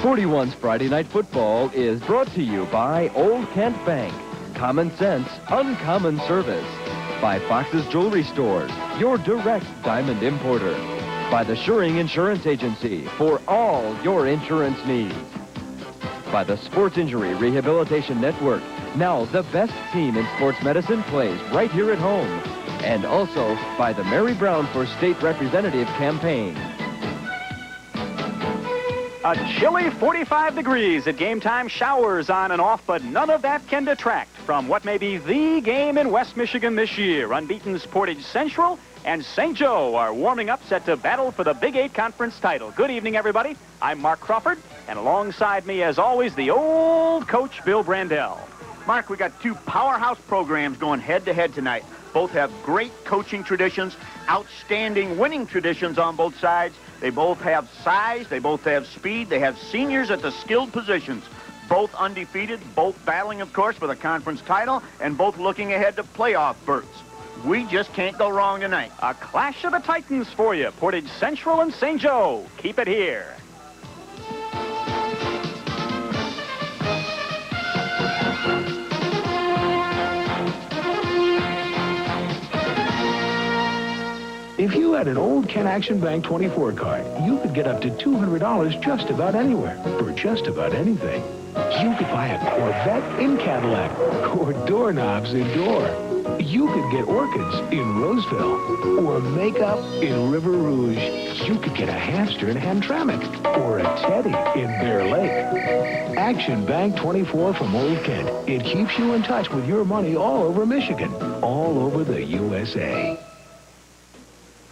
41's Friday Night Football is brought to you by Old Kent Bank. Common sense, uncommon service. By Fox's Jewelry Stores, your direct diamond importer. By the Shuring Insurance Agency for all your insurance needs. By the Sports Injury Rehabilitation Network. Now the best team in sports medicine plays right here at home. And also by the Mary Brown for State Representative campaign. A chilly 45 degrees at game time, showers on and off, but none of that can detract from what may be the game in West Michigan this year. Unbeaten's Portage Central and St. Joe are warming up, set to battle for the Big 8 Conference title. Good evening, everybody. I'm Mark Crawford, and alongside me, as always, the old coach, Bill Brandell. Mark, we got two powerhouse programs going head-to-head tonight. Both have great coaching traditions, outstanding winning traditions on both sides. They both have size, they both have speed, they have seniors at the skilled positions. Both undefeated, both battling, of course, for the conference title, and both looking ahead to playoff berths. We just can't go wrong tonight. A clash of the Titans for you, Portage Central and St. Joe. Keep it here. If you had an old Kent Action Bank 24 card, you could get up to $200 just about anywhere for just about anything. You could buy a Corvette in Cadillac or doorknobs indoor. You could get orchids in Roseville or makeup in River Rouge. You could get a hamster in Hamtramck or a teddy in Bear Lake. Action Bank 24 from Old Kent. It keeps you in touch with your money all over Michigan, all over the USA.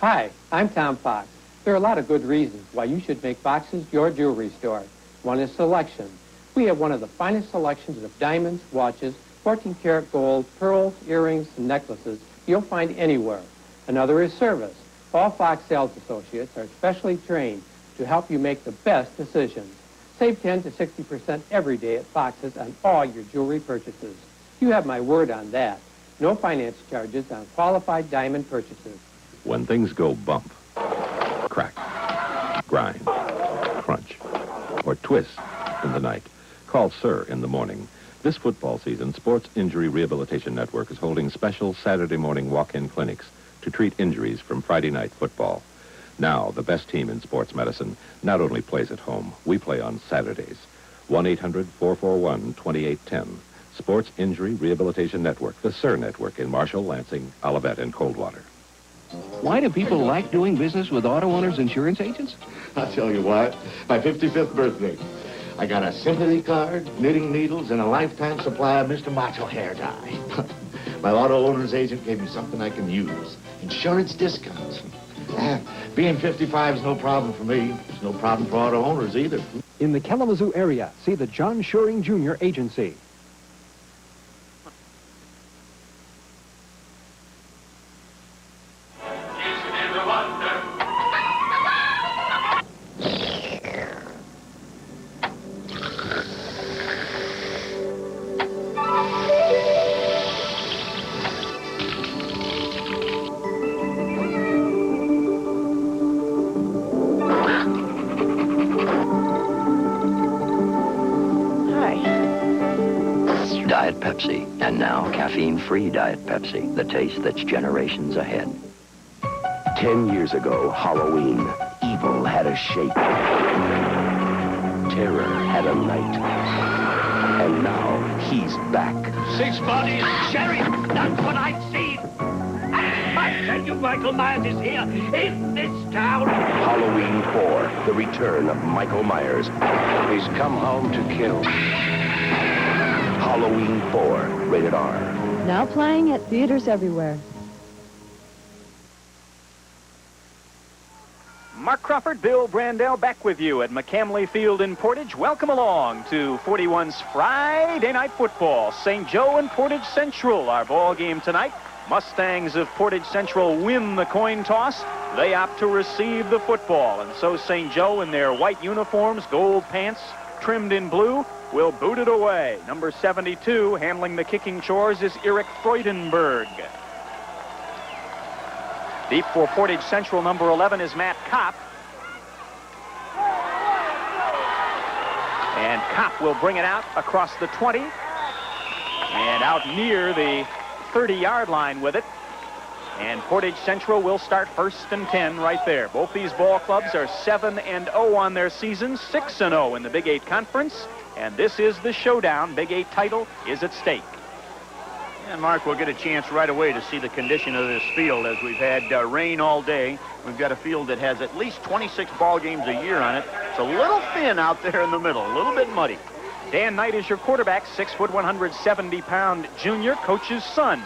Hi, I'm Tom Fox. There are a lot of good reasons why you should make Fox's your jewelry store. One is selection. We have one of the finest selections of diamonds, watches, 14-karat gold, pearls, earrings, and necklaces you'll find anywhere. Another is service. All Fox sales associates are specially trained to help you make the best decisions. Save 10 to 60% every day at Fox's on all your jewelry purchases. You have my word on that. No finance charges on qualified diamond purchases. When things go bump, crack, grind, crunch, or twist in the night, call Sir in the morning. This football season, Sports Injury Rehabilitation Network is holding special Saturday morning walk-in clinics to treat injuries from Friday night football. Now, the best team in sports medicine not only plays at home, we play on Saturdays. 1-800-441-2810. Sports Injury Rehabilitation Network, the Sir Network in Marshall, Lansing, Olivet, and Coldwater. Why do people like doing business with auto owners insurance agents? I'll tell you what, my 55th birthday. I got a sympathy card, knitting needles, and a lifetime supply of Mr. Macho hair dye. My auto owner's agent gave me something I can use. Insurance discounts. Being 55 is no problem for me. It's no problem for auto owners either. In the Kalamazoo area, see the John Shuring Jr. Agency. Diet Pepsi, and now caffeine-free Diet Pepsi, the taste that's generations ahead. 10 years ago, Halloween, evil had a shape. Terror had a night. And now, he's back. 6 bodies, Sheriff, that's what I've seen. I tell you, Michael Myers is here, in this town. Halloween 4, the return of Michael Myers. He's come home to kill. Halloween 4, rated R. Now playing at theaters everywhere. Mark Crawford, Bill Brandell, back with you at McCamley Field in Portage. Welcome along to 41's Friday Night Football. St. Joe and Portage Central, our ball game tonight. Mustangs of Portage Central win the coin toss. They opt to receive the football. And so St. Joe in their white uniforms, gold pants, trimmed in blue, will boot it away. Number 72, handling the kicking chores, is Eric Freudenberg. Deep for Portage Central, number 11 is Matt Kopp. Kopp will bring it out across the 20 and out near the 30-yard line with it. And Portage Central will start 1st and 10 right there. Both these ball clubs are 7-0 on their season, 6-0 in the Big 8 Conference. And this is the showdown. Big 8 title is at stake. And Mark, we'll get a chance right away to see the condition of this field as we've had rain all day. We've got a field that has at least 26 ball games a year on it. It's a little thin out there in the middle, a little bit muddy. Dan Knight is your quarterback, 6 foot, 170-pound junior, coach's son.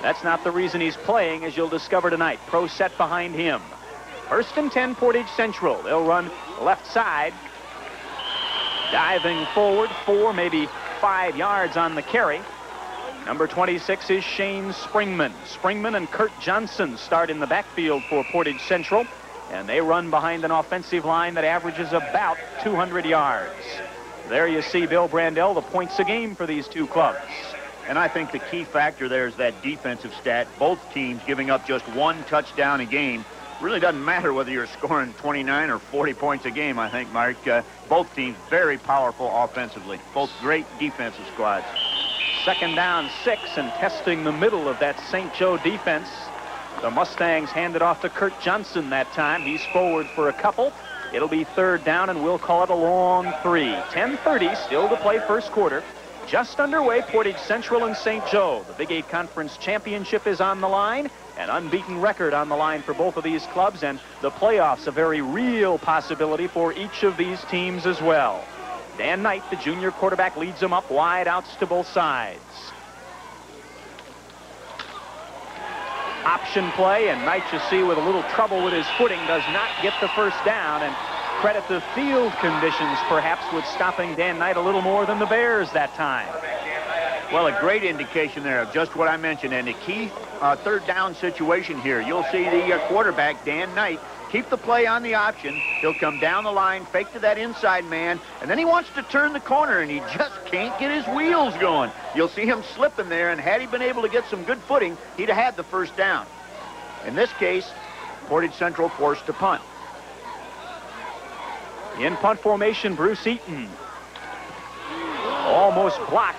That's not the reason he's playing, as you'll discover tonight. Pro set behind him. 1st and 10, Portage Central. They'll run left side. Diving forward, 4, maybe 5 yards on the carry. Number 26 is Shane Springman. Springman and Kurt Johnson start in the backfield for Portage Central, and they run behind an offensive line that averages about 200 yards. There you see Bill Brandell, the points a game for these two clubs. And I think the key factor there is that defensive stat. Both teams giving up just 1 touchdown a game. Really doesn't matter whether you're scoring 29 or 40 points a game, I think, Mark. Both teams very powerful offensively. Both great defensive squads. 2nd down, 6, and testing the middle of that St. Joe defense. The Mustangs hand it off to Kurt Johnson that time. He's forward for a couple. It'll be 3rd down, and we'll call it a long 3. 10:30 still to play first quarter. Just underway, Portage Central and St. Joe. The Big 8 Conference Championship is on the line. An unbeaten record on the line for both of these clubs, and the playoffs a very real possibility for each of these teams as well. Dan Knight, the junior quarterback, leads them up wide outs to both sides. Option play, and Knight, you see, with a little trouble with his footing, does not get the first down, and credit the field conditions perhaps with stopping Dan Knight a little more than the Bears that time. Well, a great indication there of just what I mentioned, and a key 3rd down situation here. You'll see the quarterback, Dan Knight, keep the play on the option. He'll come down the line, fake to that inside man, and then he wants to turn the corner, and he just can't get his wheels going. You'll see him slipping there, and had he been able to get some good footing, he'd have had the first down. In this case, Portage Central forced to punt. In punt formation, Bruce Eaton. Almost blocked.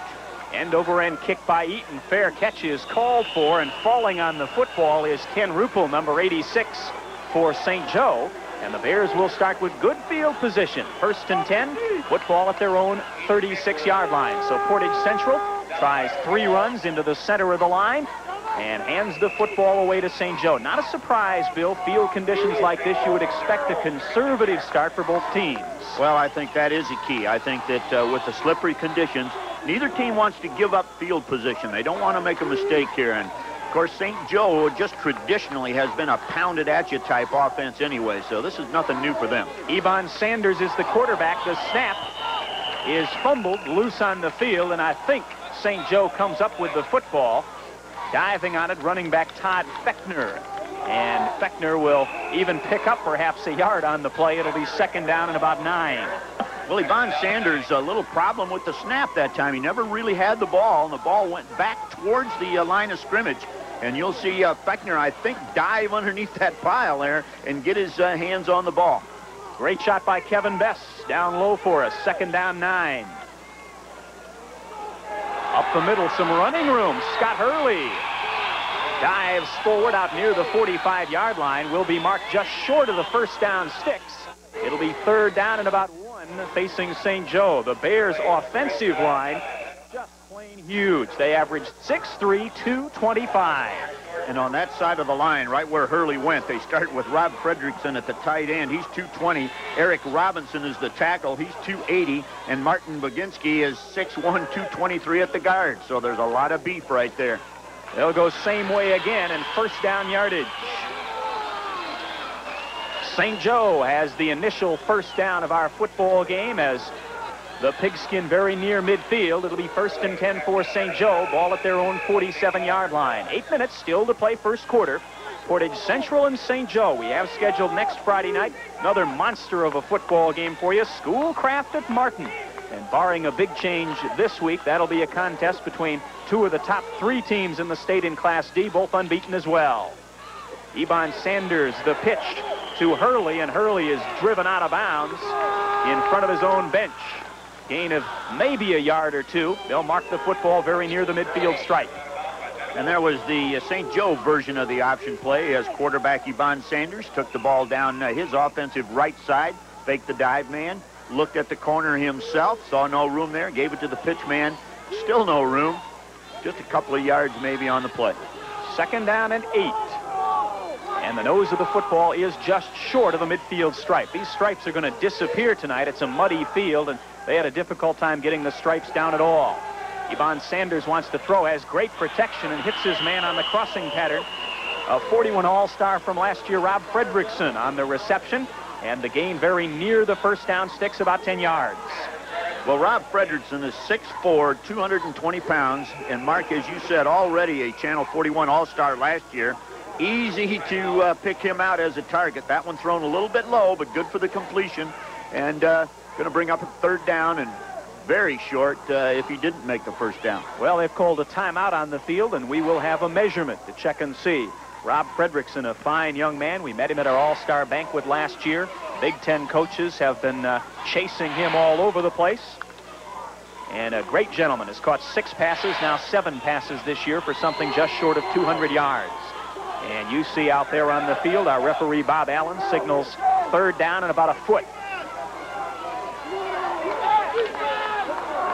End-over-end kick by Eaton. Fair catch is called for, and falling on the football is Ken Ruppel, number 86 for St. Joe. And the Bears will start with good field position. 1st and 10, football at their own 36-yard line. So Portage Central tries 3 runs into the center of the line and hands the football away to St. Joe. Not a surprise, Bill. Field conditions like this, you would expect a conservative start for both teams. Well, I think that is a key. I think that with the slippery conditions, neither team wants to give up field position. They don't want to make a mistake here. And, of course, St. Joe just traditionally has been a pounded-at-you type offense anyway, so this is nothing new for them. Yvonne Sanders is the quarterback. The snap is fumbled, loose on the field, and I think St. Joe comes up with the football. Diving on it, running back Todd Fechner. And Fechner will even pick up perhaps a yard on the play. It'll be 2nd down and about 9. Well, Yvonne Sanders, a little problem with the snap that time. He never really had the ball, and the ball went back towards the line of scrimmage. And you'll see Fechner, I think, dive underneath that pile there and get his hands on the ball. Great shot by Kevin Bess. Down low for us. 2nd down, 9. Up the middle, some running room. Scott Hurley dives forward out near the 45-yard line. Will be marked just short of the first down sticks. It'll be 3rd down and about 1 facing St. Joe. The Bears' offensive line just plain huge. They averaged 6'3", 225. And on that side of the line, right where Hurley went, they start with Rob Fredrickson at the tight end. He's 220. Eric Robinson is the tackle. He's 280. And Martin Boginski is 6'1", 223 at the guard. So there's a lot of beef right there. They'll go same way again, and 1st down yardage. St. Joe has the initial 1st down of our football game as the pigskin very near midfield. It'll be 1st and 10 for St. Joe. Ball at their own 47-yard line. 8 minutes still to play first quarter. Portage Central and St. Joe. We have scheduled next Friday night another monster of a football game for you. Schoolcraft at Martin. And barring a big change this week, that'll be a contest between 2 of the top 3 teams in the state in Class D, both unbeaten as well. Yvonne Sanders, the pitch to Hurley, and Hurley is driven out of bounds in front of his own bench. Gain of maybe a yard or two. They'll mark the football very near the midfield stripe. And there was the St. Joe version of the option play as quarterback Yvonne Sanders took the ball down his offensive right side, faked the dive man, looked at the corner himself, saw no room there, gave it to the pitch man, still no room, just a couple of yards maybe on the play. 2nd down and 8. And the nose of the football is just short of the midfield stripe. These stripes are going to disappear tonight. It's a muddy field, and they had a difficult time getting the stripes down at all. Yvonne Sanders wants to throw, has great protection, and hits his man on the crossing pattern. A 41 All-Star from last year, Rob Fredrickson, on the reception, and the gain very near the first down sticks, about 10 yards. Well, Rob Fredrickson is 6'4", 220 pounds, and Mark, as you said, already a Channel 41 All-Star last year. Easy to pick him out as a target. That one thrown a little bit low, but good for the completion, and going to bring up a 3rd down, and very short if he didn't make the first down. Well, they've called a timeout on the field, and we will have a measurement to check and see. Rob Fredrickson, a fine young man. We met him at our All-Star banquet last year. Big Ten coaches have been chasing him all over the place. And a great gentleman, has caught 6 passes, now 7 passes this year for something just short of 200 yards. And you see out there on the field, our referee Bob Allen signals 3rd down and about a foot.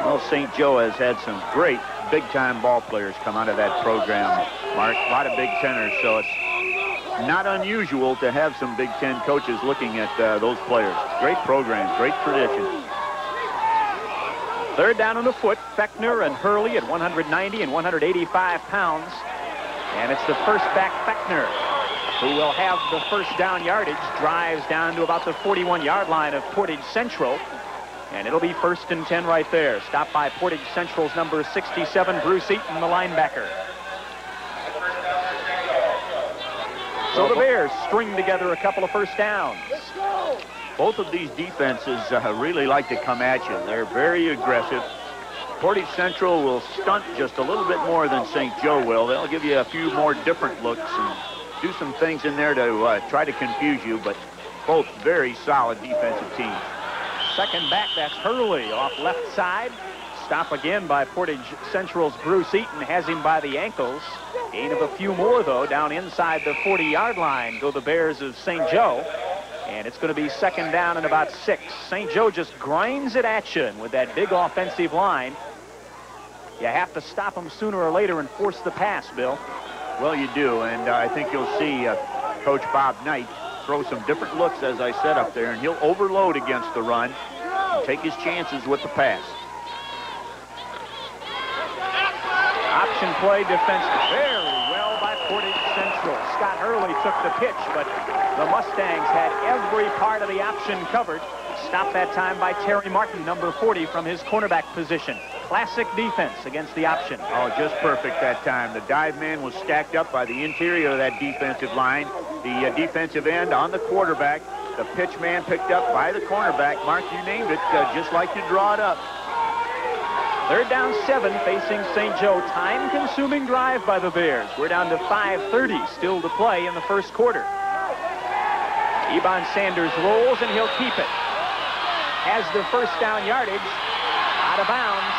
Well, St. Joe has had some great big-time ball players come out of that program, Mark. A lot of Big Teners, so it's not unusual to have some Big Ten coaches looking at those players. Great programs, great tradition. 3rd down and a foot. Fechner and Hurley at 190 and 185 pounds. And it's the first back, Fechner, who will have the first down yardage. Drives down to about the 41-yard line of Portage Central. And it'll be 1st and 10 right there. Stopped by Portage Central's number 67, Bruce Eaton, the linebacker. So the Bears string together a couple of first downs. Both of these defenses really like to come at you. They're very aggressive. Portage Central will stunt just a little bit more than St. Joe will. They'll give you a few more different looks and do some things in there to try to confuse you, but both very solid defensive teams. 2nd back, that's Hurley off left side. Stop again by Portage Central's Bruce Eaton, has him by the ankles. Gain of a few more, though, down inside the 40-yard line go the Bears of St. Joe. And it's going to be 2nd down and about 6. St. Joe just grinds it at you, and with that big offensive line, you have to stop them sooner or later and force the pass, Bill. Well, you do, and I think you'll see Coach Bob Knight throw some different looks, as I said up there, and he'll overload against the run and take his chances with the pass. Option play defense very well by Portage Central. Scott Hurley took the pitch, but the Mustangs had every part of the option covered. Stopped that time by Terry Martin, number 40, from his cornerback position. Classic defense against the option. Oh, just perfect that time. The dive man was stacked up by the interior of that defensive line. The defensive end on the quarterback. The pitch man picked up by the cornerback. Mark, you named it, just like you draw it up. 3rd down 7 facing St. Joe. Time-consuming drive by the Bears. We're down to 5:30 still to play in the first quarter. Yvonne Sanders rolls, and he'll keep it. Has the first down yardage. Out of bounds.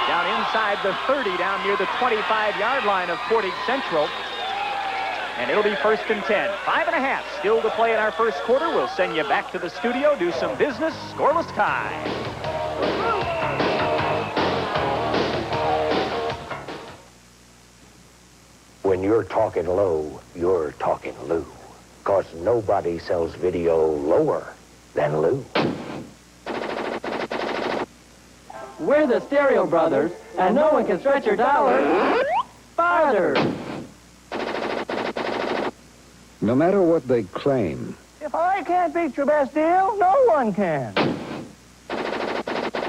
Down inside the 30, down near the 25-yard line of Portage Central. And it'll be 1st and 10. 5.5 still to play in our first quarter. We'll send you back to the studio, do some business. Scoreless tie. When you're talking low, you're talking Lou. 'Cause nobody sells video lower than Lou. We're the Stereo Brothers, and no one can stretch your dollar farther. No matter what they claim, If I can't beat your best deal, no one can.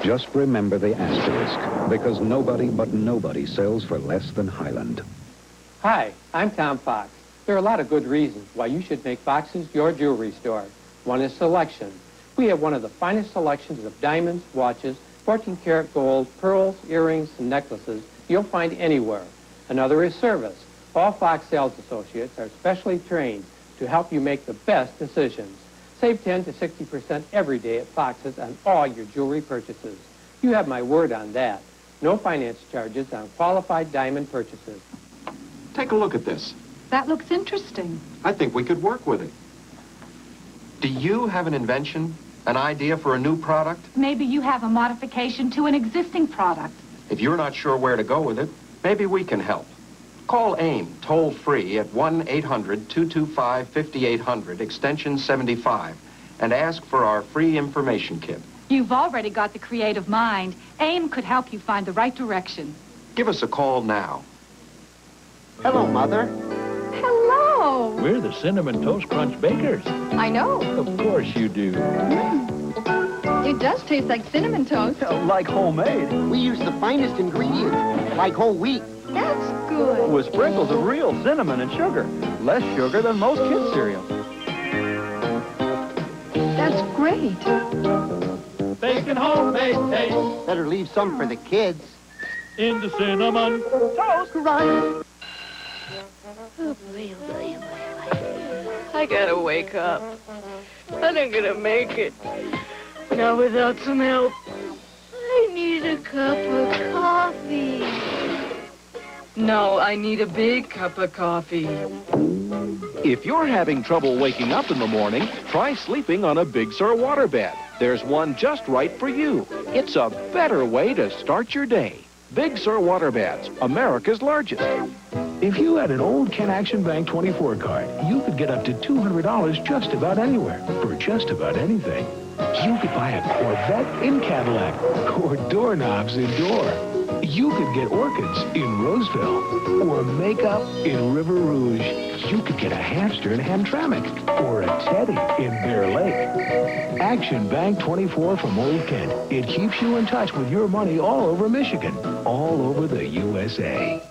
just remember the asterisk, because nobody but nobody sells for less than Highland. Hi, I'm Tom Fox. There are a lot of good reasons why you should make Fox's your jewelry store. One is selection. We have one of the finest selections of diamonds, watches, 14-karat gold, pearls, earrings, and necklaces you'll find anywhere. Another is service. All Fox sales associates are specially trained to help you make the best decisions. Save 10 to 60% every day at Fox's on all your jewelry purchases. You have my word on that. No finance charges on qualified diamond purchases. Take a look at this. That looks interesting. I think we could work with it. Do you have an invention? An idea for a new product? Maybe you have a modification to an existing product. If you're not sure where to go with it, maybe we can help. Call AIM toll-free at 1-800-225-5800, extension 75, and ask for our free information kit. You've already got the creative mind. AIM could help you find the right direction. Give us a call now. Hello, Mother. Hello. We're the Cinnamon Toast Crunch Bakers. I know. Of course you do. It does taste like cinnamon toast. Like homemade. We use the finest ingredients, like whole wheat. That's good. With sprinkles of real cinnamon and sugar. Less sugar than most kids' cereal. That's great. Bacon homemade taste. Better leave some for the kids. In the cinnamon Toast crunch. I gotta wake up. I ain't gonna make it. Not without some help. I need a cup of coffee. No, I need a big cup of coffee. If you're having trouble waking up in the morning, try sleeping on a Big Sur waterbed. There's one just right for you. It's a better way to start your day. Big Sur waterbeds, America's largest. If you had an old Ken Action Bank 24 card, you could get up to $200 just about anywhere for just about anything. You could buy a Corvette in Cadillac or doorknobs indoor. You could get orchids in Roseville or makeup in River Rouge. You could get a hamster in Hamtramck or a teddy in Bear Lake. Action Bank 24 from Old Kent. It keeps you in touch with your money all over Michigan, all over the USA.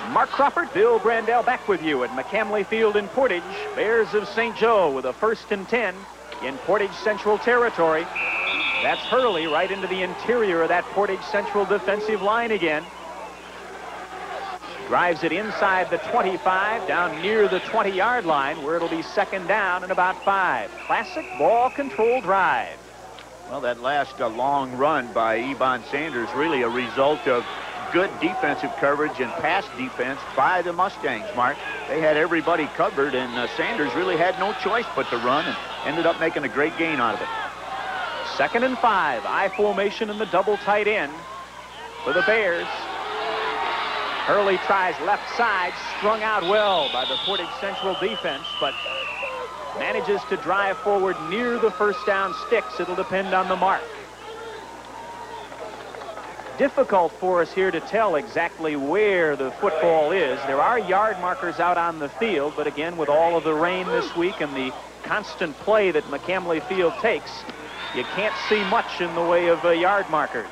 Mark Crawford, Bill Brandell back with you at McCamley Field in Portage. Bears of St. Joe with a 1st and 10 in Portage Central territory. That's Hurley right into the interior of that Portage Central defensive line again. Drives it inside the 25, down near the 20-yard line, where it'll be 2nd down and about 5. Classic ball control drive. Well, that last long run by Ebon Sanders really a result of good defensive coverage and pass defense by the Mustangs, Mark. They had everybody covered, and Sanders really had no choice but to run and ended up making a great gain out of it. 2nd and 5, I formation in the double tight end for the Bears. Hurley tries left side, strung out well by the Portage Central defense, but manages to drive forward near the 1st down sticks. It'll depend on the mark. Difficult for us here to tell exactly where the football is. There are yard markers out on the field, but again, with all of the rain this week and the constant play that McCamley Field takes, you can't see much in the way of yard markers.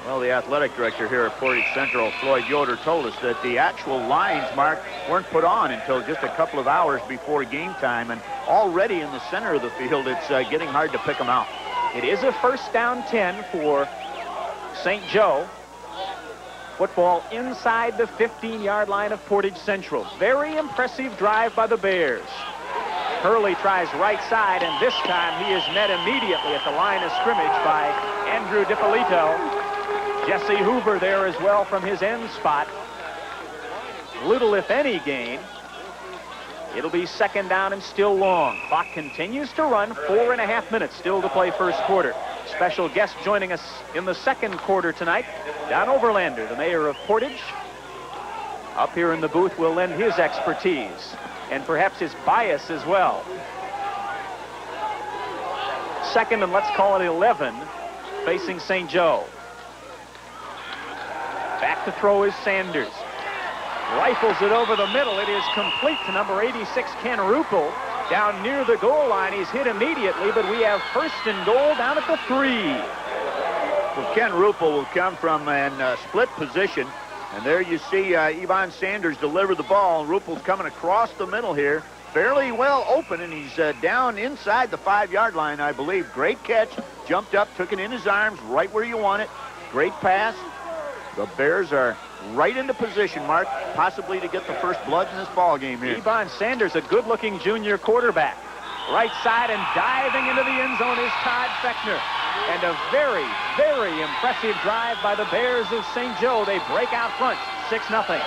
Well, the athletic director here at Portage Central, Floyd Yoder, told us that the actual lines, Mark, weren't put on until just a couple of hours before game time, and already in the center of the field, it's getting hard to pick them out. It is a 1st down 10 for St. Joe. Football inside the 15-yard line of Portage Central. Very impressive drive by the Bears. Hurley tries right side, and this time he is met immediately at the line of scrimmage by Andrew DiPolito. Jesse Hoover there as well from his end spot. Little, if any, gain. It'll be 2nd down and still long. Clock continues to run. 4.5 minutes still to play 1st quarter. Special guest joining us in the 2nd quarter tonight, Don Overlander, the mayor of Portage. Up here in the booth will lend his expertise and perhaps his bias as well. 2nd and let's call it 11, facing St. Joe. Back to throw is Sanders. Rifles it over the middle. It is complete to number 86, Ken Ruppel. Down near the goal line. He's hit immediately, but we have 1st and goal down at the 3. Well, Ken Ruppel will come from a split position. And there you see Ebon Sanders deliver the ball. Ruppel's coming across the middle here. Fairly well open, and he's down inside the 5-yard line, I believe. Great catch. Jumped up, took it in his arms, right where you want it. Great pass. The Bears are right into position, Mark, possibly to get the first blood in this ball game here. Ebon Sanders, a good-looking junior quarterback. right side, and diving into the end zone is Todd Fechner. And a very, very impressive drive by the Bears of St. Joe. They break out front, 6-0.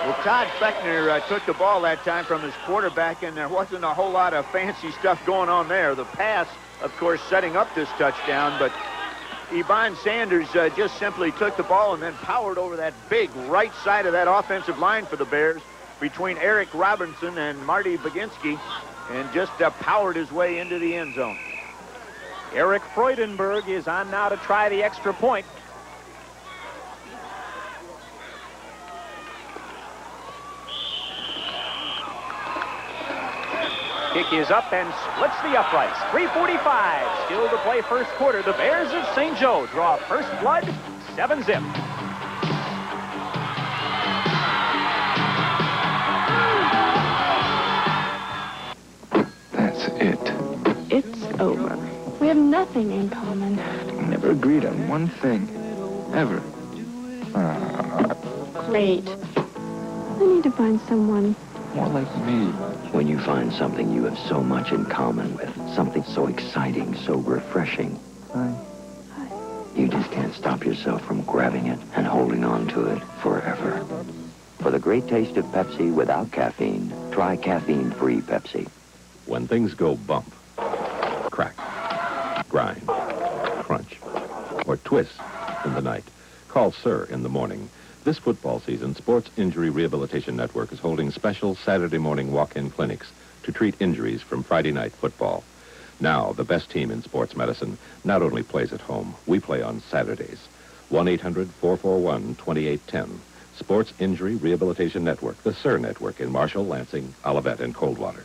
Well, Todd Fechner took the ball that time from his quarterback, and there wasn't a whole lot of fancy stuff going on there. The pass, of course, setting up this touchdown, but Yvonne Sanders just simply took the ball and then powered over that big right side of that offensive line for the Bears between Eric Robinson and Marty Baginski, and just powered his way into the end zone. Eric Freudenberg is on now to try the extra point. Kick is up and splits the uprights. 3:45 still to play first quarter. The Bears of St. Joe draw first blood, 7-0. That's it. It's over. We have nothing in common. We never agreed on one thing. Ever. Great. I need to find someone more like me. When you find something you have so much in common with, something so exciting, so refreshing, you just can't stop yourself from grabbing it and holding on to it forever. For the great taste of Pepsi without caffeine, try caffeine-free Pepsi. When things go bump, crack, grind, crunch, or twist in the night, call Sir in the morning. This football season, Sports Injury Rehabilitation Network is holding special Saturday morning walk-in clinics to treat injuries from Friday night football. Now, the best team in sports medicine not only plays at home, we play on Saturdays. 1-800-441-2810. Sports Injury Rehabilitation Network, the SIR Network in Marshall, Lansing, Olivet, and Coldwater.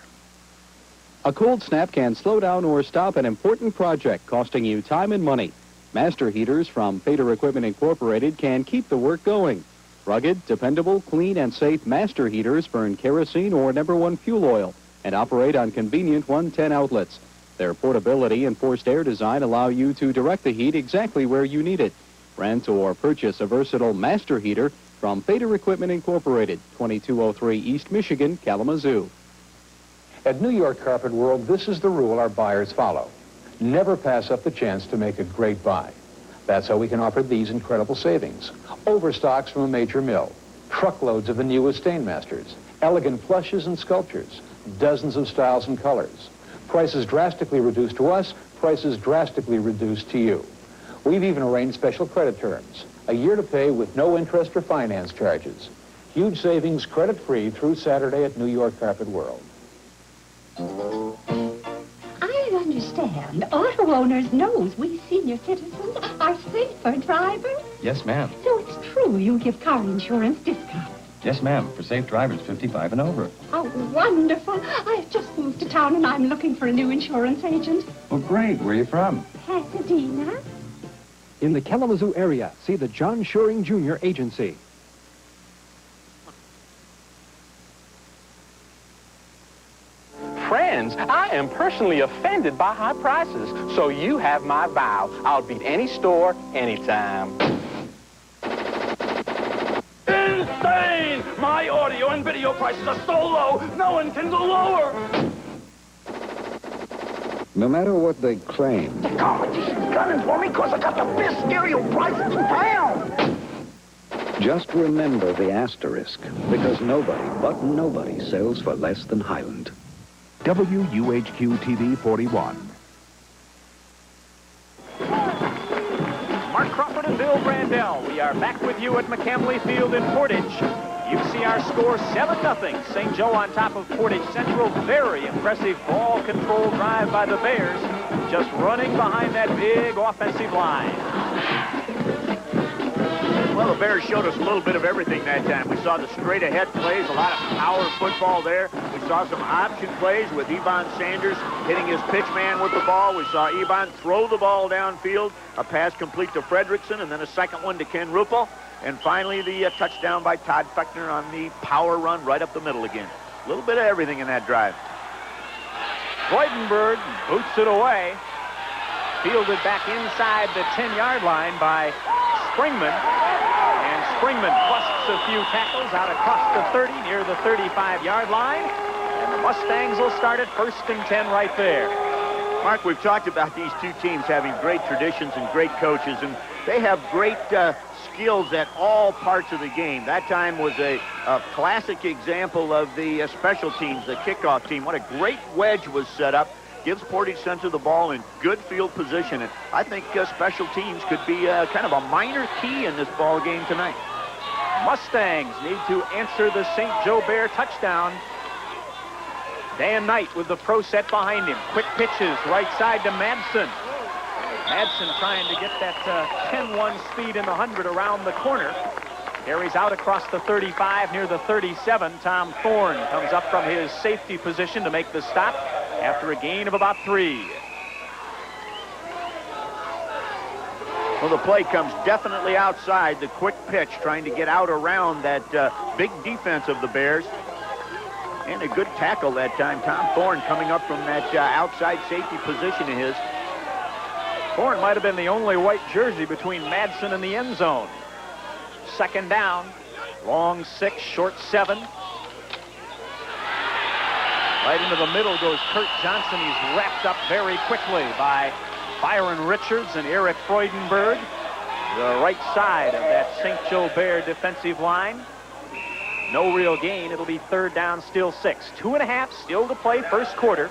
A cold snap can slow down or stop an important project, costing you time and money. Master heaters from Fader Equipment Incorporated can keep the work going. Rugged, dependable, clean, and safe Master heaters burn kerosene or #1 fuel oil and operate on convenient 110 outlets. Their portability and forced air design allow you to direct the heat exactly where you need it. Rent or purchase a versatile Master heater from Fader Equipment Incorporated, 2203 East Michigan, Kalamazoo. At New York Carpet World, this is the rule our buyers follow. Never pass up the chance to make a great buy. That's how we can offer these incredible savings. Overstocks from a major mill, truckloads of the newest Stainmasters, elegant plushes and sculptures, dozens of styles and colors. Prices drastically reduced to us, prices drastically reduced to you. We've even arranged special credit terms. A year to pay with no interest or finance charges. Huge savings credit-free through Saturday at New York Carpet World. I understand. Auto owners knows we senior citizens are safer drivers. Yes, ma'am. So it's true you give car insurance discounts. Yes, ma'am. For safe drivers 55 and over. How wonderful. I've just moved to town and I'm looking for a new insurance agent. Well, great. Where are you from? Pasadena. In the Kalamazoo area, see the John Shuring Jr. Agency. Friends, I am personally offended by high prices, so you have my vow. I'll beat any store, anytime. Insane! My audio and video prices are so low, no one can go lower. No matter what they claim, The competition's gunning for me because I got the best stereo prices in town. just remember the asterisk, because nobody but nobody sells for less than Highland. WUHQ-TV 41. Mark Crawford and Bill Brandell. We are back with you at McCamley Field in Portage. You see our score 7-0. St. Joe on top of Portage Central. Very impressive ball control drive by the Bears. Just running behind that big offensive line. Well, the Bears showed us a little bit of everything that time. We saw the straight-ahead plays, a lot of power football there. We saw some option plays with Yvonne Sanders hitting his pitch man with the ball. We saw Yvonne throw the ball downfield, a pass complete to Fredrickson, and then a second one to Ken Ruppel. And finally, the touchdown by Todd Fechner on the power run right up the middle again. A little bit of everything in that drive. Freudenberg boots it away. Fielded back inside the 10-yard line by Springman. And Springman busts a few tackles out across the 30 near the 35-yard line. And the Mustangs will start at 1st and 10 right there. Mark, we've talked about these two teams having great traditions and great coaches, and they have great skills at all parts of the game. That time was a classic example of the special teams, the kickoff team. What a great wedge was set up. Gives Portage Central the ball in good field position, and I think special teams could be kind of a minor key in this ball game tonight. Mustangs need to answer the St. Joe Bear touchdown. Dan Knight with the pro set behind him. Quick pitches right side to Madsen. Madsen trying to get that 10-1 speed in the 100 around the corner. Carries out across the 35 near the 37. Tom Thorne comes up from his safety position to make the stop after a gain of about 3. Well, the play comes definitely outside. The quick pitch trying to get out around that big defense of the Bears. And a good tackle that time. Tom Thorne coming up from that outside safety position of his. Thorne might have been the only white jersey between Madsen and the end zone. 2nd down. Long 6, short 7. Right into the middle goes Kurt Johnson. He's wrapped up very quickly by Byron Richards and Eric Freudenberg. The right side of that St. Joe Bear defensive line. No real gain. It'll be 3rd down, still 6. 2.5 still to play, first quarter.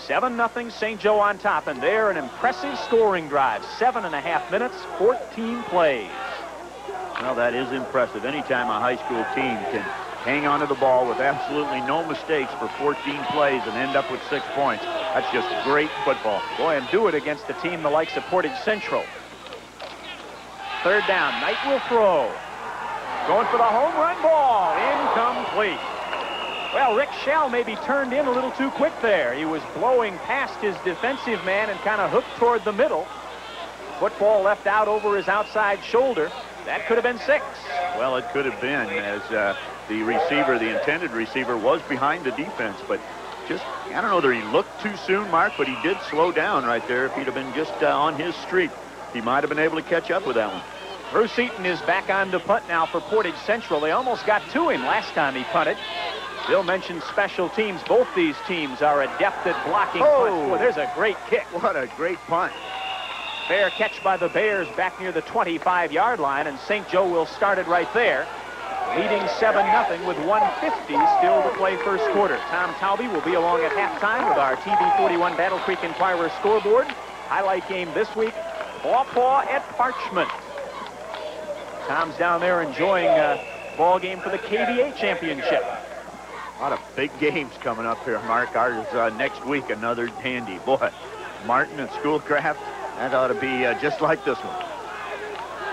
7-0 St. Joe on top, and they're an impressive scoring drive. 7.5 minutes, 14 plays. Well, that is impressive. Anytime a high school team can hang on to the ball with absolutely no mistakes for 14 plays and end up with 6 points, that's just great football. Boy, and do it against a team the likes of Portage Central. 3rd down, Knight will throw. Going for the home run ball. Incomplete. Well, Rick Schell maybe turned in a little too quick there. He was blowing past his defensive man and kind of hooked toward the middle. Football left out over his outside shoulder. That could have been 6. Well, it could have been, as the receiver, the intended receiver, was behind the defense. But just, I don't know whether he looked too soon, Mark, but he did slow down right there. If he'd have been just on his street, he might have been able to catch up with that one. Bruce Eaton is back on to punt now for Portage Central. They almost got to him last time he punted. Bill mentioned special teams. Both these teams are adept at blocking punts. Boy, there's a great kick. What a great punt. Fair catch by the Bears back near the 25-yard line, and St. Joe will start it right there. Leading 7-0 with 1:50 still to play first quarter. Tom Taube will be along at halftime with our TV 41 Battle Creek Enquirer scoreboard. Highlight game this week, Paw at Parchment. Tom's down there enjoying a ball game for the KVA championship. A lot of big games coming up here, Mark. Ours next week, another dandy. Boy, Martin and Schoolcraft, that ought to be just like this one.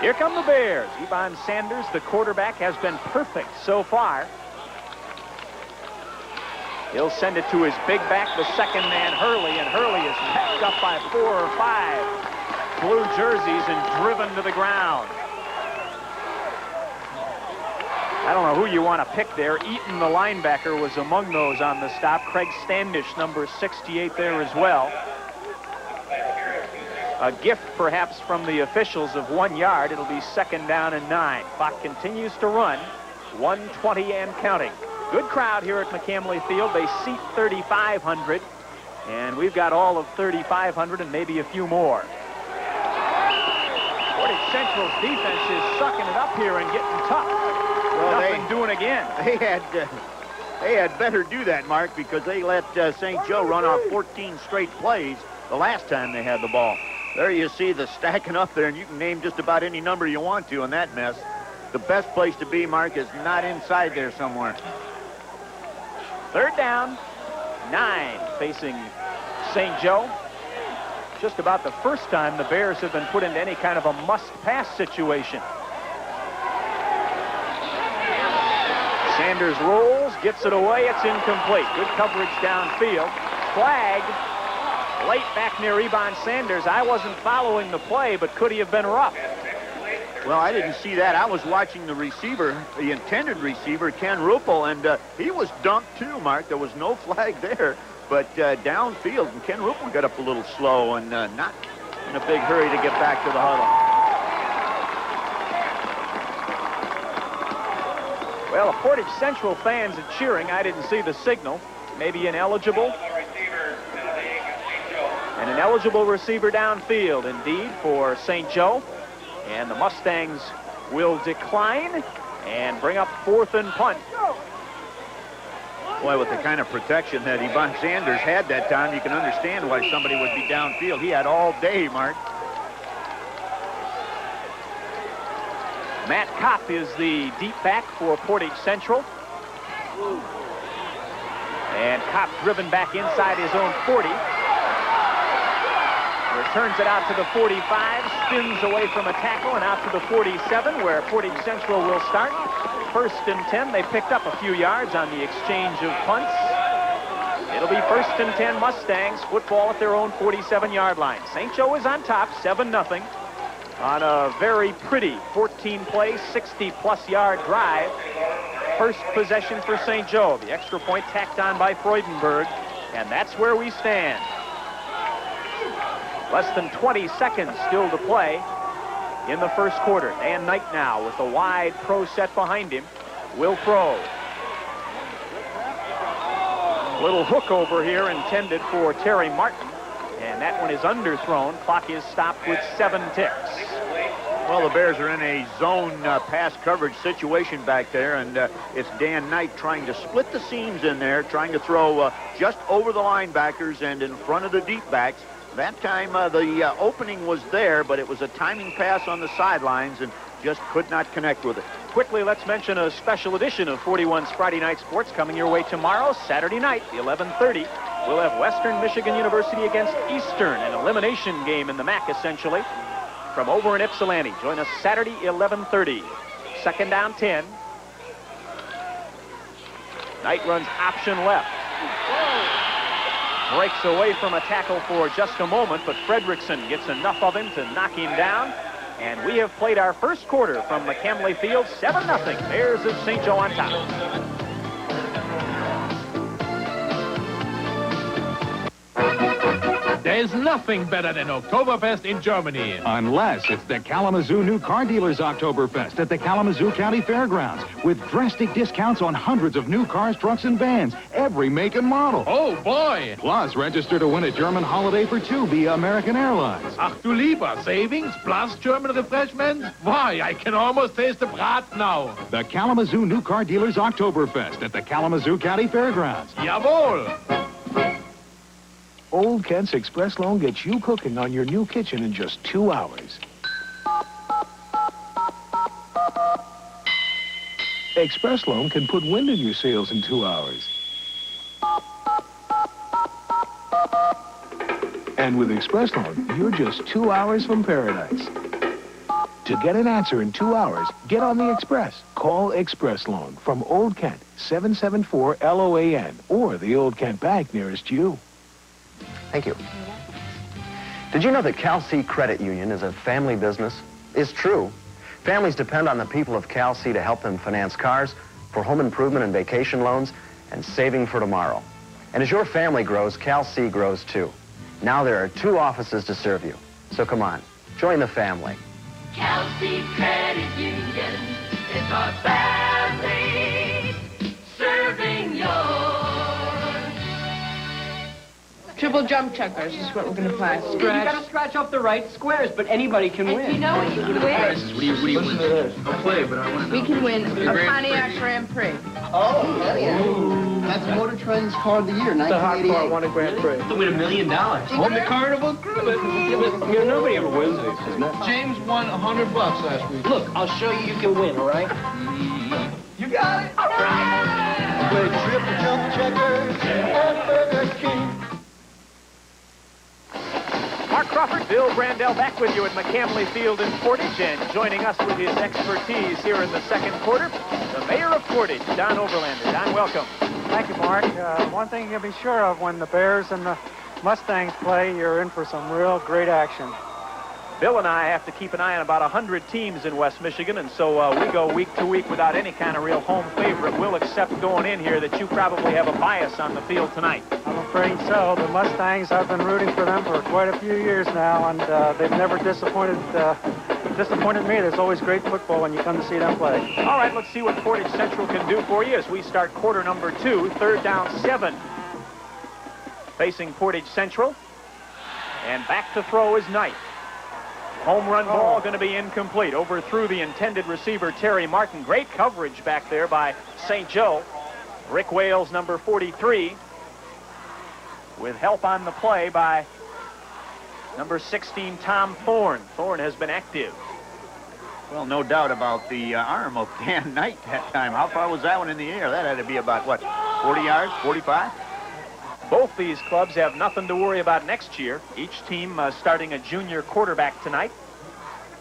Here come the Bears. Ivan Sanders, the quarterback, has been perfect so far. He'll send it to his big back, the second man, Hurley, and Hurley is packed up by 4 or 5 blue jerseys and driven to the ground. I don't know who you want to pick there. Eaton, the linebacker, was among those on the stop. Craig Standish, number 68 there as well. A gift, perhaps, from the officials of 1 yard. It'll be 2nd down and 9. Clock continues to run. 1:20 and counting. Good crowd here at McCamley Field. They seat 3,500. And we've got all of 3,500 and maybe a few more. Portage Central's defense is sucking it up here and getting tough. Well, nothing doing again. They had better do that, Mark, because they let St. Joe run off 14 straight plays the last time they had the ball. There you see the stacking up there, and you can name just about any number you want to in that mess. The best place to be, Mark, is not inside there somewhere. 3rd down, 9 facing St. Joe. Just about the first time the Bears have been put into any kind of a must-pass situation. Sanders rolls, gets it away, it's incomplete. Good coverage downfield. Flag late back near Ivan Sanders. I wasn't following the play, but could he have been rough? Well, I didn't see that. I was watching the receiver, the intended receiver, Ken Ruppel, and he was dumped too, Mark. There was no flag there, but downfield, and Ken Ruppel got up a little slow and not in a big hurry to get back to the huddle. Well, the Portage Central fans are cheering. I didn't see the signal. maybe ineligible. And an eligible receiver downfield, indeed, for St. Joe. And the Mustangs will decline and bring up 4th and punt. Boy, with the kind of protection that Yvonne Sanders had that time, you can understand why somebody would be downfield. He had all day, Mark. Matt Kopp is the deep back for Portage Central. And Kopp driven back inside his own 40. Returns it out to the 45, spins away from a tackle and out to the 47, where Portage Central will start. 1st and 10. They picked up a few yards on the exchange of punts. It'll be 1st and 10 Mustangs, football at their own 47-yard line. St. Joe is on top, 7-0, on a very pretty 14-play, 60-plus yard drive. First possession for St. Joe. The extra point tacked on by Freudenberg, and that's where we stand. Less than 20 seconds still to play in the first quarter. Dan Knight now with the wide pro set behind him. Will throw. Little hook over here intended for Terry Martin, and that one is underthrown. Clock is stopped with 7 ticks. Well, the Bears are in a zone pass coverage situation back there, and it's Dan Knight trying to split the seams in there, trying to throw just over the linebackers and in front of the deep backs. That time the opening was there, but it was a timing pass on the sidelines and just could not connect with it. Quickly, let's mention a special edition of 41's Friday Night Sports coming your way tomorrow, Saturday night, 11:30. We'll have Western Michigan University against Eastern, an elimination game in the MAC, essentially, from over in Ypsilanti. Join us Saturday, 11:30. 2nd down, 10. Knight runs option left. Breaks away from a tackle for just a moment, but Fredrickson gets enough of him to knock him down. And we have played our first quarter from McCamley Field, 7-0. Bears of St. Joe on top. There's nothing better than Oktoberfest in Germany. Unless it's the Kalamazoo New Car Dealers Oktoberfest at the Kalamazoo County Fairgrounds, with drastic discounts on hundreds of new cars, trucks, and vans, every make and model. Oh, boy. Plus, register to win a German holiday for 2 via American Airlines. Ach du lieber, savings plus German refreshments? Why, I can almost taste the brat now. The Kalamazoo New Car Dealers Oktoberfest at the Kalamazoo County Fairgrounds. Jawohl. Old Kent's Express Loan gets you cooking on your new kitchen in just 2 hours. Express Loan can put wind in your sails in 2 hours. And with Express Loan, you're just 2 hours from paradise. To get an answer in 2 hours, get on the Express. Call Express Loan from Old Kent, 774-LOAN, or the Old Kent Bank nearest you. Thank you. Did you know that Cal C Credit Union is a family business? It's true. Families depend on the people of Cal C to help them finance cars, for home improvement and vacation loans, and saving for tomorrow. And as your family grows, Cal C grows too. Now there are 2 offices to serve you. So come on, join the family. Cal C Credit Union is our family, serving yours. Triple jump checkers is what we're going to play. You got to scratch off the right squares, but anybody can win. You know what you can win? What do you win? I'll play, but I want to We can win a Pontiac Grand Prix. Oh, hell yeah. That's Motor Trend's Car of the Year, The hot 1988. car won a Grand Prix. To win $1 million. On the Carnival Cruise. You know, nobody ever wins these, isn't it? James won $100 last week. Look, I'll show you can win, all right? You got it. All right. Play triple jump checkers at Burger King. Mark Crawford, Bill Brandell back with you at McCamley Field in Portage, and joining us with his expertise here in the second quarter, the mayor of Portage, Don Overlander. Don, welcome. Thank you, Mark. One thing you can be sure of, when the Bears and the Mustangs play, you're in for some real great action. Bill and I have to keep an eye on about 100 teams in West Michigan, and so we go week to week without any kind of real home favorite. We'll accept going in here that you probably have a bias on the field tonight. I'm afraid so. The Mustangs, I've been rooting for them for quite a few years now, and they've never disappointed me. There's always great football when you come to see them play. All right, let's see what Portage Central can do for you as we start quarter number 2, 3rd down 7 facing Portage Central. And back to throw is Knight. Home run ball going to be incomplete. Overthrew the intended receiver, Terry Martin. Great coverage back there by St. Joe. Rick Wales, number 43, with help on the play by number 16, Tom Thorne. Thorne has been active. Well, no doubt about the arm of Dan Knight that time. How far was that one in the air? That had to be about, what, 40 yards, 45? Both these clubs have nothing to worry about next year. Each team starting a junior quarterback tonight.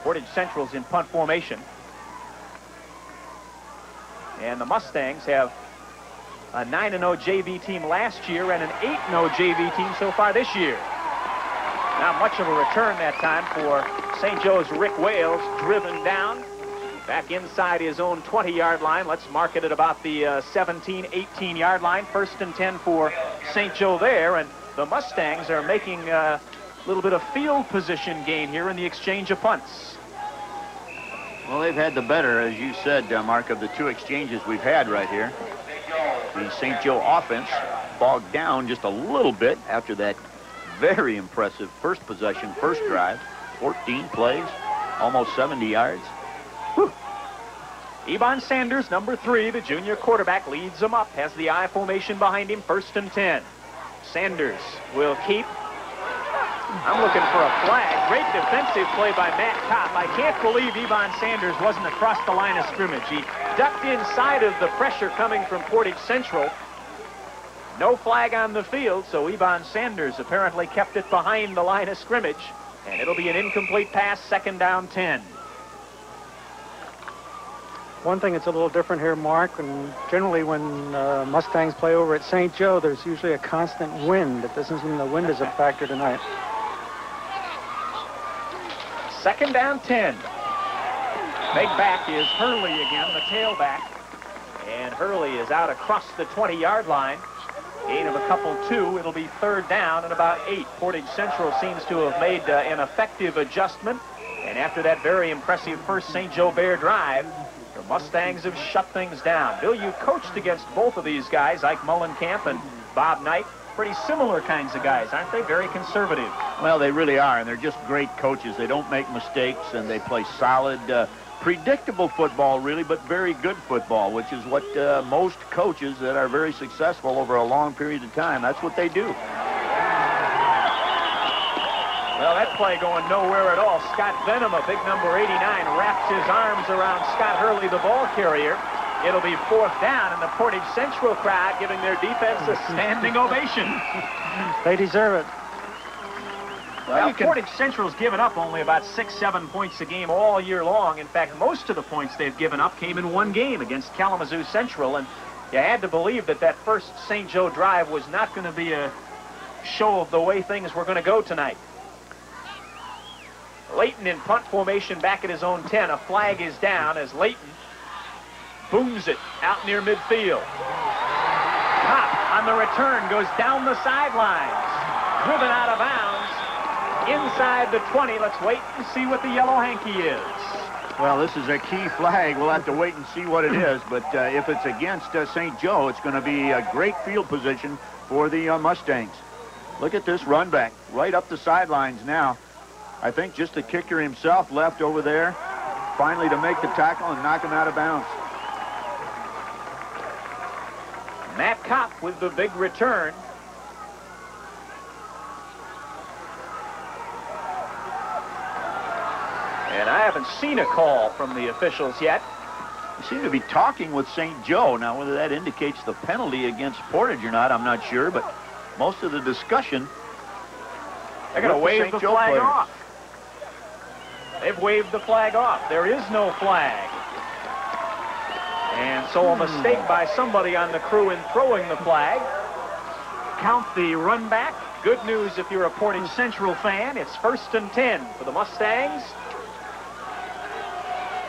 Portage Central's in punt formation. And the Mustangs have a 9-0 JV team last year and an 8-0 JV team so far this year. Not much of a return that time for St. Joe's Rick Wales, driven down back inside his own 20-yard line. Let's mark it at about the 17-18-yard line. 1st and 10 for St. Joe there, and the Mustangs are making a little bit of field position gain here in the exchange of punts. Well, they've had the better, as you said, Mark, of the two exchanges we've had right here. The St. Joe offense bogged down just a little bit after that very impressive first possession, first drive. 14 plays, almost 70 yards. Whew. Ebon Sanders, number 3, the junior quarterback, leads them up, has the I formation behind him, 1st and 10. Sanders will keep. I'm looking for a flag. Great defensive play by Matt Kopp. I can't believe Ebon Sanders wasn't across the line of scrimmage. He ducked inside of the pressure coming from Portage Central. No flag on the field, so Ebon Sanders apparently kept it behind the line of scrimmage. And it'll be an incomplete pass, 2nd down 10. One thing that's a little different here, Mark, and generally when Mustangs play over at St. Joe, there's usually a constant wind. It doesn't seem the wind is a factor tonight. 2nd down 10. Big back is Hurley again, the tailback. And Hurley is out across the 20-yard line. Gain of a couple, 2. It'll be 3rd down and about 8. Portage Central seems to have made an effective adjustment. And after that very impressive first St. Joe Bear drive, the Mustangs have shut things down. Bill, you coached against both of these guys, Ike Mullenkamp and Bob Knight. Pretty similar kinds of guys, aren't they? Very conservative. Well, they really are, and they're just great coaches. They don't make mistakes, and they play solid, predictable football, really, but very good football, which is what most coaches that are very successful over a long period of time, that's what they do. Well, that play going nowhere at all. Scott Benham, a big number 89, wraps his arms around Scott Hurley, the ball carrier. It'll be 4th down, and the Portage Central crowd giving their defense a standing ovation. They deserve it. Well, Portage Central's given up only about 6-7 points a game all year long. In fact, most of the points they've given up came in one game against Kalamazoo Central, and you had to believe that that first St. Joe drive was not going to be a show of the way things were going to go tonight. Layton in punt formation back at his own 10. A flag is down as Layton booms it out near midfield. Kopp on the return goes down the sidelines. Driven out of bounds. Inside the 20. Let's wait and see what the yellow hanky is. Well, this is a key flag. We'll have to wait and see what it is. But if it's against St. Joe, it's going to be a great field position for the Mustangs. Look at this run back right up the sidelines now. I think just the kicker himself left over there, finally to make the tackle and knock him out of bounds. Matt Kopp with the big return. And I haven't seen a call from the officials yet. They seem to be talking with St. Joe. Now, whether that indicates the penalty against Portage or not, I'm not sure, but most of the discussion... They're going to wave the flag off. They've waved the flag off. There is no flag. And so a mistake by somebody on the crew in throwing the flag. Count the run back. Good news if you're a Portage Central fan. It's 1st and 10 for the Mustangs.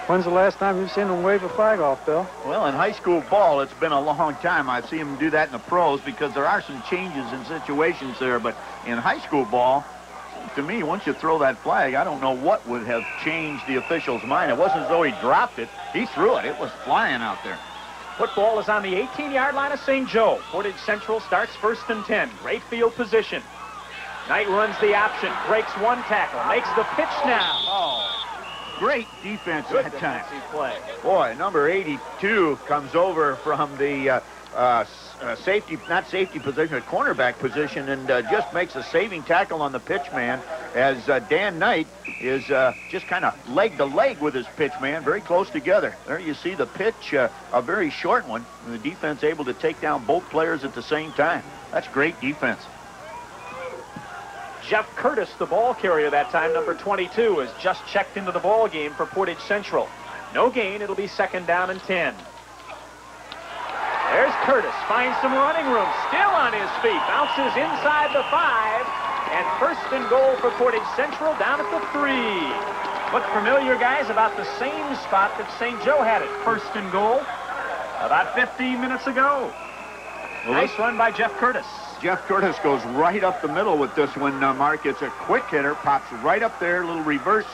When's the last time you've seen them wave a flag off, Bill? Well, in high school ball, it's been a long time. I've seen them do that in the pros because there are some changes in situations there. But in high school ball, to me, once you throw that flag, I don't know what would have changed the official's mind. It wasn't as though he dropped it. He threw it. It was flying out there. Football is on the 18-yard line of St. Joe. Portage Central starts 1st and 10. Great field position. Knight runs the option, breaks one tackle, makes the pitch now. Oh, great defense Good that time. defensive play. Boy, number 82 comes over from the safety, not safety position, a cornerback position, and just makes a saving tackle on the pitch man as Dan Knight is just kind of leg to leg with his pitch man, very close together. There you see the pitch, a very short one, and the defense able to take down both players at the same time. That's great defense. Jeff Curtis, the ball carrier that time, number 22, has just checked into the ball game for Portage Central. No gain, it'll be 2nd down and 10. There's Curtis, finds some running room, still on his feet, bounces inside the 5, and 1st and goal for Portage Central down at the 3. Look familiar, guys, about the same spot that St. Joe had it, 1st and goal, about 15 minutes ago. Nice run by Jeff Curtis. Jeff Curtis goes right up the middle with this one, Mark. It's a quick hitter, pops right up there, a little reverse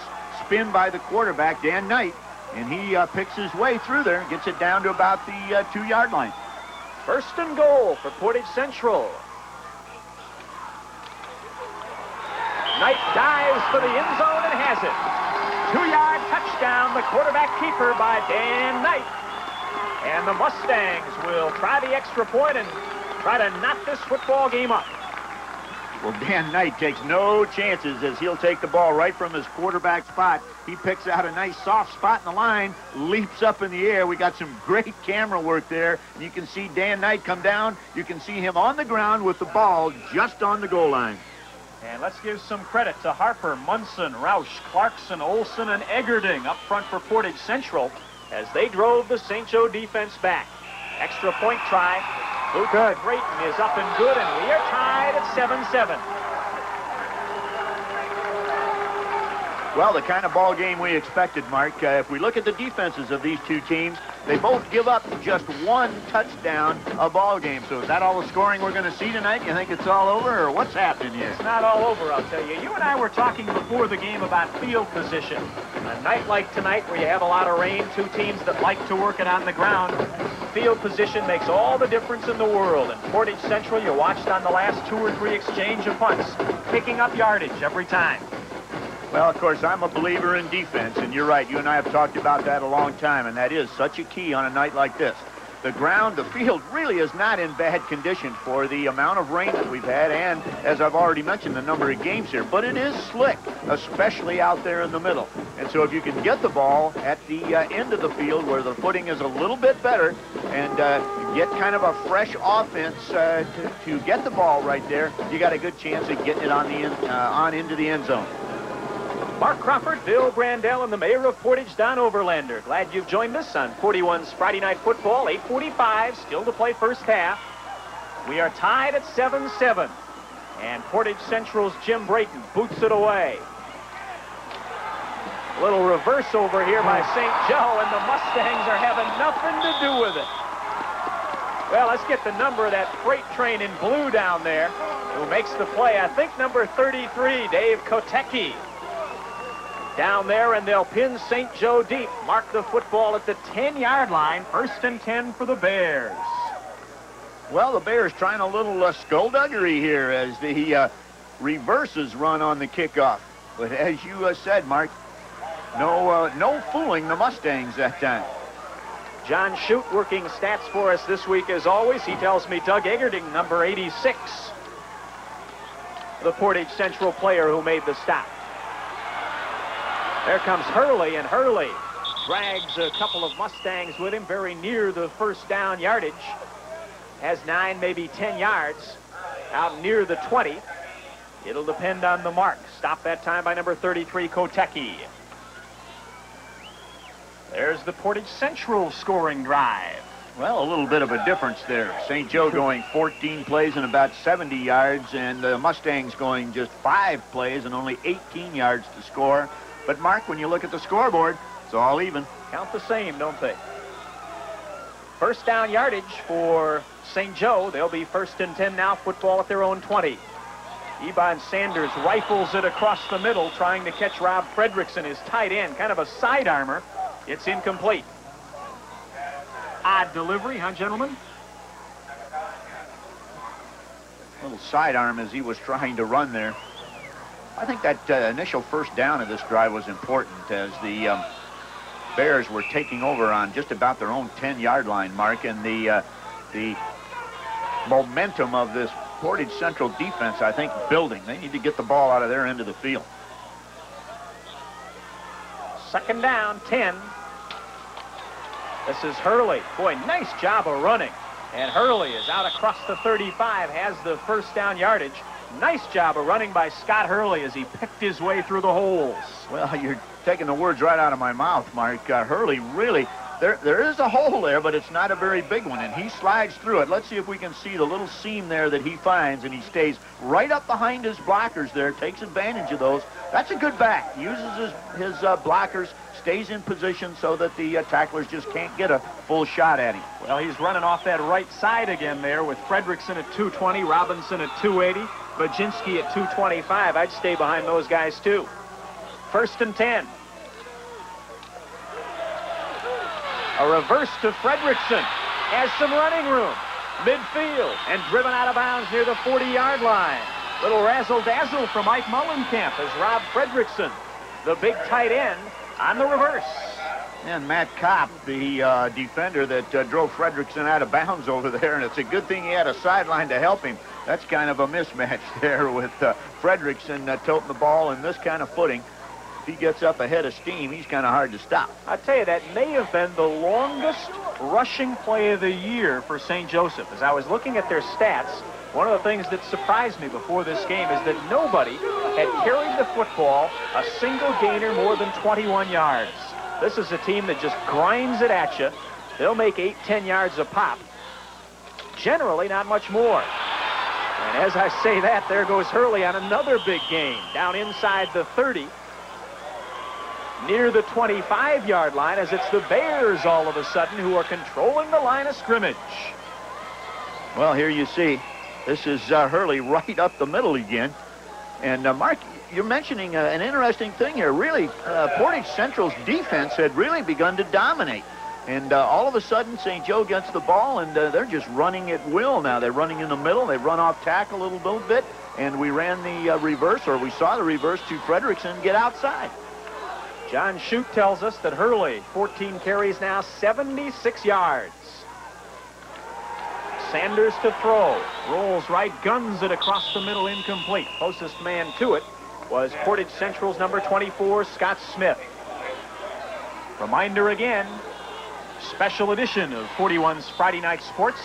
spin by the quarterback, Dan Knight, and he picks his way through there and gets it down to about the 2-yard line. 1st and goal for Portage Central. Knight dives for the end zone and has it. 2-yard touchdown, the quarterback keeper by Dan Knight. And the Mustangs will try the extra point and try to knock this football game up. Well, Dan Knight takes no chances as he'll take the ball right from his quarterback spot. He picks out a nice soft spot in the line, leaps up in the air. We got some great camera work there. You can see Dan Knight come down. You can see him on the ground with the ball just on the goal line. And let's give some credit to Harper, Munson, Roush, Clarkson, Olson, and Eggerding up front for Portage Central as they drove the St. Joe defense back. Extra point try. Luke Brayton is up and good, and we are tied at 7-7. Well, the kind of ball game we expected, Mark. If we look at the defenses of these two teams, they both give up just one touchdown a ball game. So is that all the scoring we're going to see tonight? You think it's all over, or what's happening here? It's not all over, I'll tell you. You and I were talking before the game about field position. A night like tonight where you have a lot of rain, two teams that like to work it on the ground, field position makes all the difference in the world. And Portage Central, you watched on the last 2 or 3 exchange of punts, picking up yardage every time. Well, of course, I'm a believer in defense, and you're right. You and I have talked about that a long time, and that is such a key on a night like this. The ground, the field really is not in bad condition for the amount of rain that we've had, and as I've already mentioned, the number of games here. But it is slick, especially out there in the middle. And so if you can get the ball at the end of the field where the footing is a little bit better and get kind of a fresh offense to get the ball right there, you got a good chance of getting it on into the end zone. Mark Crawford, Bill Brandell, and the mayor of Portage, Don Overlander. Glad you've joined us on 41's Friday Night Football, 8:45, still to play first half. We are tied at 7-7, and Portage Central's Jim Brayton boots it away. A little reverse over here by St. Joe, and the Mustangs are having nothing to do with it. Well, let's get the number of that freight train in blue down there, who makes the play. I think number 33, Dave Kotecki. Down there, and they'll pin St. Joe deep. Mark the football at the 10-yard line. 1st and 10 for the Bears. Well, the Bears trying a little skullduggery here as the reverses run on the kickoff. But as you said, Mark, no fooling the Mustangs that time. John Shute working stats for us this week as always. He tells me Doug Eggerding, number 86, the Portage Central player who made the stop. There comes Hurley, and Hurley drags a couple of Mustangs with him very near the first down yardage. Has 9, maybe 10 yards out near the 20. It'll depend on the mark. Stop that time by number 33, Kotecki. There's the Portage Central scoring drive. Well, a little bit of a difference there. St. Joe going 14 plays and about 70 yards, and the Mustangs going just 5 plays and only 18 yards to score. But, Mark, when you look at the scoreboard, it's all even. Count the same, don't they? First down yardage for St. Joe. They'll be 1st and 10 now, football at their own 20. Ebon Sanders rifles it across the middle, trying to catch Rob Fredrickson, his tight end, kind of a side armor. It's incomplete. odd delivery, huh, gentlemen? Little sidearm as he was trying to run there. I think that initial first down of this drive was important as the Bears were taking over on just about their own 10-yard line, Mark, and the momentum of this Portage Central defense, I think, building. They need to get the ball out of their end of the field. Second down, 10. This is Hurley. Boy, nice job of running. And Hurley is out across the 35, has the first down yardage. Nice job of running by Scott Hurley as he picked his way through the holes. Well, you're taking the words right out of my mouth, Mark. Hurley really, there is a hole there, but it's not a very big one, and he slides through it. Let's see if we can see the little seam there that he finds, and he stays right up behind his blockers there, takes advantage of those. That's a good back. Uses his blockers, stays in position so that the tacklers just can't get a full shot at him. Well, he's running off that right side again there with Fredrickson at 220, Robinson at 280, Baczynski at 225. I'd stay behind those guys, too. First and 10. A reverse to Fredrickson. Has some running room. Midfield and driven out of bounds near the 40-yard line. Little razzle-dazzle from Mike Mullenkamp as Rob Fredrickson, the big tight end, on the reverse. And Matt Kopp, the defender that drove Fredrickson out of bounds over there, and it's a good thing he had a sideline to help him. That's kind of a mismatch there with Fredrickson toting the ball in this kind of footing. If he gets up ahead of steam, he's kind of hard to stop. I tell you, that may have been the longest rushing play of the year for St. Joseph. As I was looking at their stats, one of the things that surprised me before this game is that nobody had carried the football a single gainer more than 21 yards. This is a team that just grinds it at you. They'll make 8-10 yards a pop. Generally, not much more. And as I say that, there goes Hurley on another big gain. Down inside the 30. Near the 25-yard line as it's the Bears all of a sudden who are controlling the line of scrimmage. Well, here you see, this is Hurley right up the middle again. And Mark, you're mentioning an interesting thing here. Really, Portage Central's defense had really begun to dominate. And all of a sudden, St. Joe gets the ball, and they're just running at will now. They're running in the middle. They run off tackle a little bit. And we ran the reverse, or we saw the reverse to Fredrickson get outside. John Shute tells us that Hurley, 14 carries now, 76 yards. Sanders to throw. Rolls right, guns it across the middle, incomplete. Closest man to it was Portage Central's number 24, Scott Smith. Reminder again, special edition of 41's Friday Night Sports,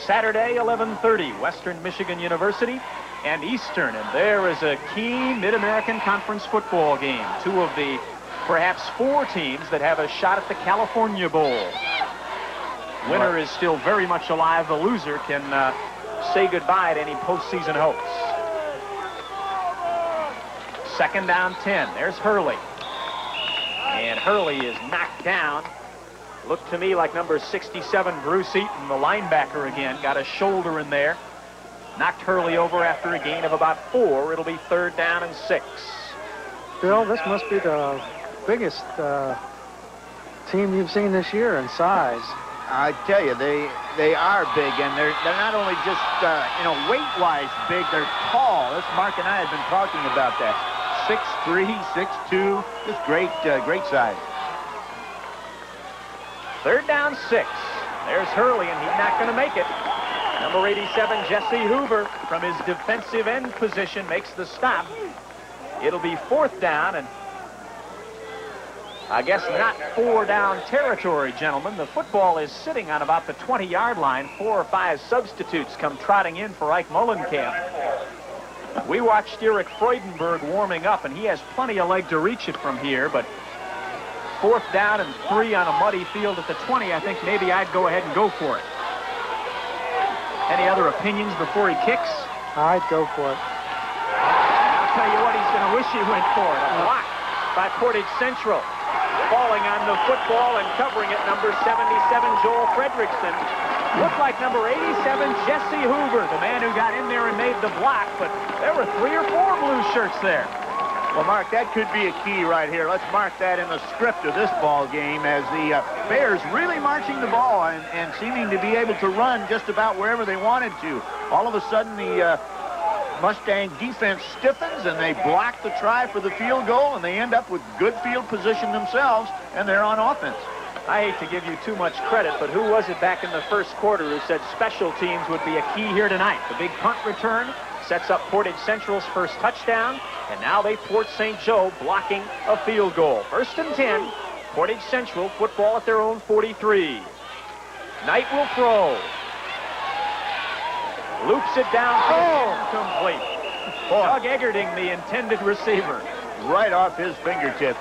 Saturday, 11:30, Western Michigan University and Eastern. And there is a key Mid-American Conference football game. Two of the perhaps four teams that have a shot at the California Bowl. Winner is still very much alive. The loser can say goodbye to any postseason hopes. Second down 10. There's Hurley. And Hurley is knocked down. Looked to me like number 67, Bruce Eaton, the linebacker again. Got a shoulder in there. Knocked Hurley over after a gain of about 4. It'll be third down and 6. Bill, this must be the biggest team you've seen this year in size. I tell you, they are big, and they're not only just weight-wise big, they're tall. This Mark and I have been talking about that. 6'3", 6'2", just great size. Third down 6. There's Hurley, and he's not going to make it. Number 87, Jesse Hoover, from his defensive end position, makes the stop. It'll be fourth down, and I guess not 4-down territory, gentlemen. The football is sitting on about the 20-yard line. 4 or 5 substitutes come trotting in for Ike Mullenkamp. We watched Eric Freudenberg warming up, and he has plenty of leg to reach it from here, but fourth down and 3 on a muddy field at the 20, I think maybe I'd go ahead and go for it. Any other opinions before he kicks? I'd go for it. I'll tell you what, he's going to wish he went for it. A block by Portage Central. Falling on the football and covering it, number 77, Joel Fredrickson. Looked like number 87, Jesse Hoover, the man who got in there and made the block, but there were 3 or 4 blue shirts there. Well, Mark, that could be a key right here. Let's mark that in the script of this ball game as the Bears really marching the ball and seeming to be able to run just about wherever they wanted to. All of a sudden, the Mustang defense stiffens, and they block the try for the field goal, and they end up with good field position themselves, and they're on offense. I hate to give you too much credit, but who was it back in the first quarter who said special teams would be a key here tonight? The big punt return sets up Portage Central's first touchdown, and now they thwart St. Joe blocking a field goal. 1st and 10, Portage Central, football at their own 43. Knight will throw. Loops it down to complete. Doug Eggerding, the intended receiver. Right off his fingertips.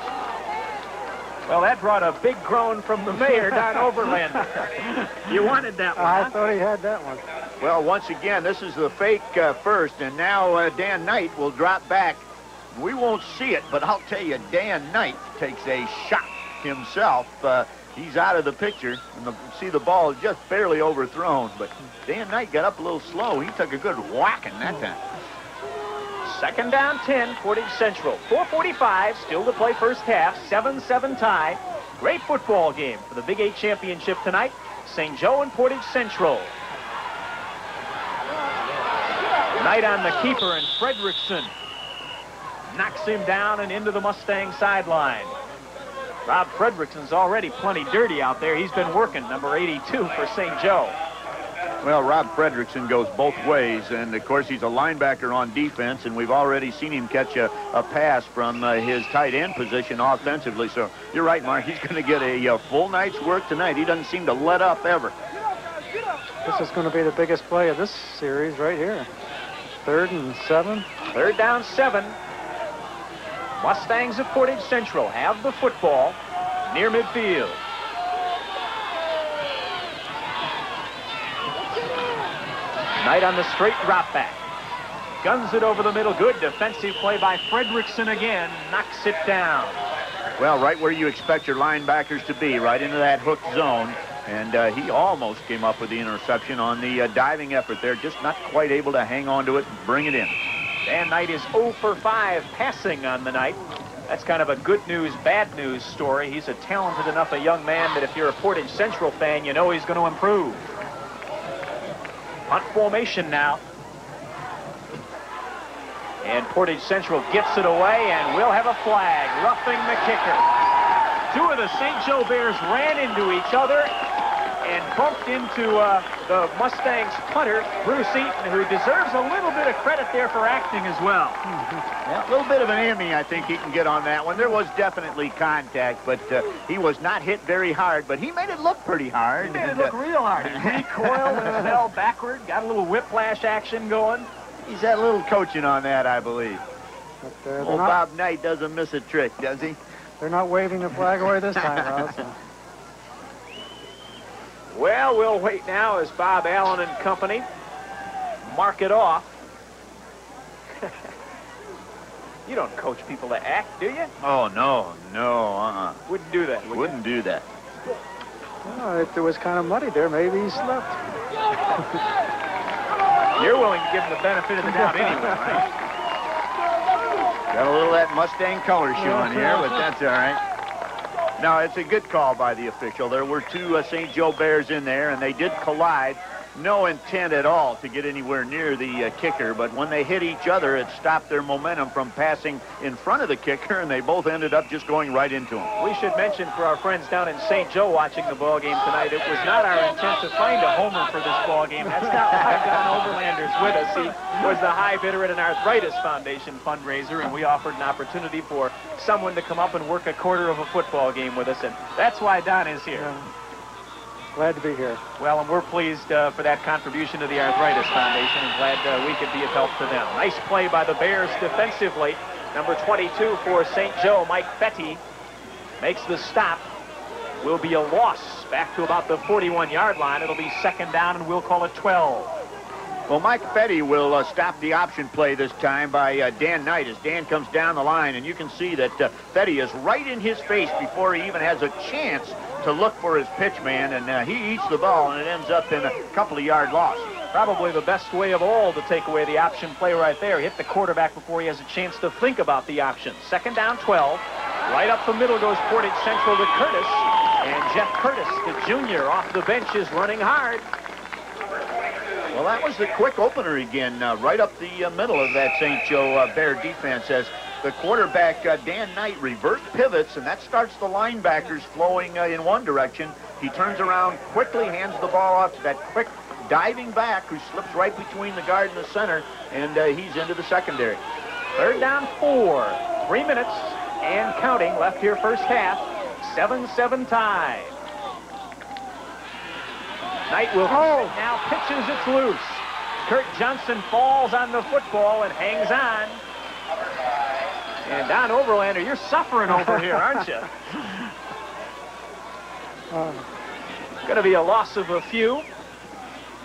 Well, that brought a big groan from the mayor, Don Overlander. You wanted that one, I thought he had that one. Well, once again, this is the fake first, and now Dan Knight will drop back. We won't see it, but I'll tell you, Dan Knight takes a shot himself. He's out of the picture, and see the ball just barely overthrown, but Dan Knight got up a little slow. He took a good whacking that time. 2nd down 10, Portage Central. 4:45, still to play first half, 7-7 tie. Great football game for the Big 8 championship tonight. St. Joe and Portage Central. Knight on the keeper, and Fredrickson knocks him down and into the Mustang sideline. Rob Fredrickson's already plenty dirty out there. He's been working, number 82 for St. Joe. Well, Rob Fredrickson goes both ways, and of course he's a linebacker on defense, and we've already seen him catch a pass from his tight end position offensively. So you're right, Mark. He's going to get a full night's work tonight. He doesn't seem to let up ever. This is going to be the biggest play of this series right here. 3rd and 7. 3rd down 7. Mustangs of Portage Central have the football near midfield. Knight on the straight drop back. Guns it over the middle. Good defensive play by Fredrickson again. Knocks it down. Well, right where you expect your linebackers to be, right into that hook zone. And he almost came up with the interception on the diving effort there. Just not quite able to hang on to it and bring it in. Dan Knight is 0 for 5 passing on the night. That's kind of a good news, bad news story. He's a talented enough a young man that if you're a Portage Central fan, you know he's going to improve. Punt formation now. And Portage Central gets it away, and we'll have a flag roughing the kicker. 2 of the St. Joe Bears ran into each other and bumped into the Mustangs punter, Bruce Eaton, who deserves a little bit of credit there for acting as well. Yeah, a little bit of an Emmy, I think he can get on that one. There was definitely contact, but he was not hit very hard, but he made it look pretty hard. He made it look real hard. He recoiled and fell backward, got a little whiplash action going. He's had a little coaching on that, I believe. But, Old Bob Knight doesn't miss a trick, does he? They're not waving the flag away this time, Rob. So. Well, we'll wait now as Bob Allen and company mark it off. You don't coach people to act, do you? Oh, no, Wouldn't do that, would you? Wouldn't do that. Well, if it was kind of muddy there, maybe he slept. You're willing to give him the benefit of the doubt anyway, right? Got a little of that Mustang color showing here, but that's all right. No, it's a good call by the official. There were 2 St. Joe Bears in there, and they did collide. No intent at all to get anywhere near the kicker, but when they hit each other, it stopped their momentum from passing in front of the kicker, and they both ended up just going right into him. We should mention for our friends down in St. Joe watching the ball game tonight, it was not our intent to find a homer for this ball game. That's not why Don Overlander's with us. He was the high bidder at an Arthritis Foundation fundraiser, and we offered an opportunity for someone to come up and work a quarter of a football game with us, and that's why Don is here. Glad to be here. Well, and we're pleased for that contribution to the Arthritis Foundation, and glad we could be of help to them. Nice play by the Bears defensively. Number 22 for St. Joe, Mike Fetty, makes the stop. Will be a loss back to about the 41-yard line. It'll be 2nd down, and we'll call it 12. Well, Mike Fetty will stop the option play this time by Dan Knight as Dan comes down the line, and you can see that Fetty is right in his face before he even has a chance to look for his pitch man, and he eats the ball, and it ends up in a couple of yard loss. Probably the best way of all to take away the option play right there. Hit the quarterback before he has a chance to think about the option. 2nd down, 12. Right up the middle goes Portage Central to Curtis. And Jeff Curtis, the junior, off the bench, is running hard. Well, that was the quick opener again, right up the middle of that St. Joe Bear defense as the quarterback, Dan Knight, reverse pivots, and that starts the linebackers flowing in one direction. He turns around, quickly hands the ball off to that quick diving back who slips right between the guard and the center, and he's into the secondary. 3rd down 4. 3 minutes and counting left here first half. 7-7 tie. Knight will now pitches, it's loose. Kurt Johnson falls on the football and hangs on. And Don Overlander, you're suffering over here, aren't you? Going to be a loss of a few.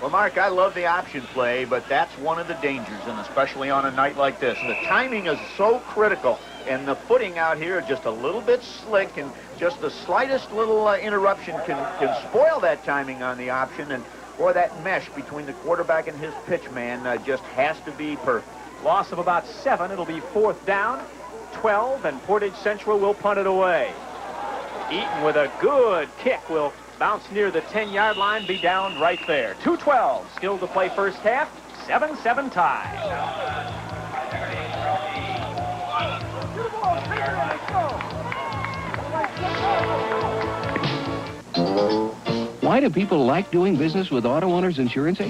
Well, Mark, I love the option play, but that's one of the dangers, and especially on a night like this. The timing is so critical, and the footing out here is just a little bit slick, and just the slightest little interruption can spoil that timing on the option, and boy, that mesh between the quarterback and his pitch man just has to be perfect. Loss of about 7. It'll be 4th down, 12, and Portage Central will punt it away. Eaton with a good kick will bounce near the 10-yard line, be down right there. 2:12 still to play first half. 7-7 tie. Why do people like doing business with Auto Owners Insurance?